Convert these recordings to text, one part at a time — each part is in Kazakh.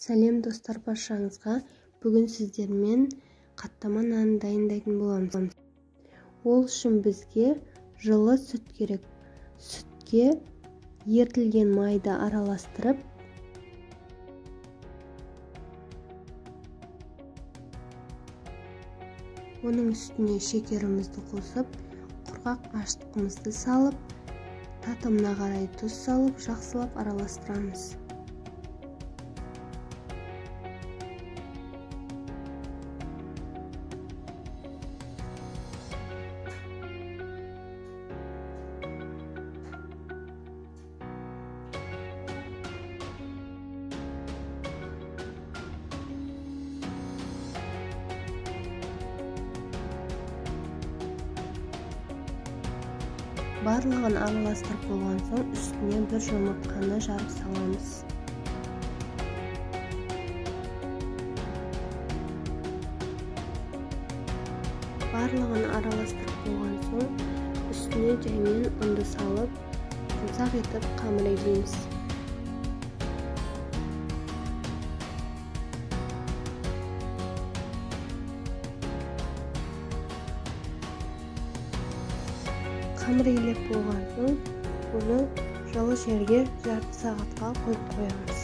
Сәлем достар, баршаңызға. Бүгін сіздермен қаттама нанын дайындайтын боламыз. Ол үшін бізге жылы сүт керек. Сүтке ерітілген майды араластырып, оның үстіне шекерімізді қосып, құрғақ аштығымызды салып, татымына қарай тұз салып, жақсылап араластырамыз. Барлығын араластырып болған соң, үстіне бір жұмыртқаны жарып саламыз. Барлығын араластырып болған соң, үстіне жаймен ұнды салып, жұмсақ етіп қамырлаймыз. Қамыр илеп болған соң, оны жылы жерге жарты сағатқа қойып қоямыз.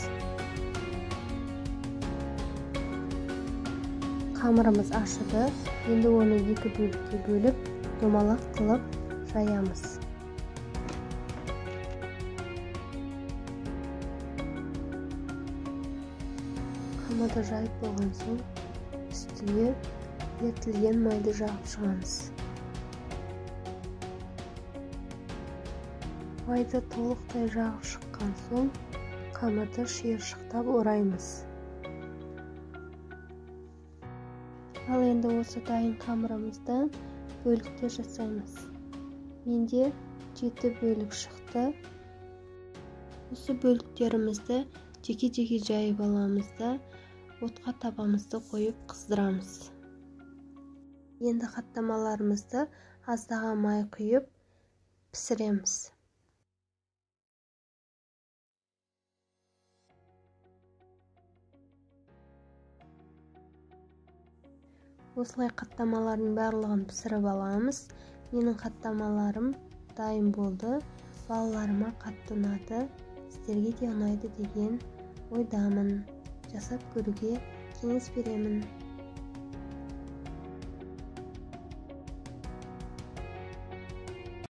Қамырымыз ашыды. Енді оны екі бөлікке бөліп, домалақ қылып жаямыз. Қамырды жайып болған соң, үстіне ерітілген майды жағып шығамыз. Майды толықтай жағып шыққан соң, қамырды шиыршықтап ораймыз. Ал енді осы дайын қамырымызды бөліктер жасаймыз. Менде 7 бөлік шықты. Осы бөліктерімізді жеке-жеке жайып аламыз да, отқа табамызды қойып қыздырамыз. Енді қаттамаларымызды аздаған май құйып пісіреміз. Осылай қаттамалардың барлығын пісіріп аламыз. Менің қаттамаларым дайын болды. Балаларыма қатты ұнады. Сіздерге де ұнайды деген ойдамын. Жасап көруге кеңес беремін.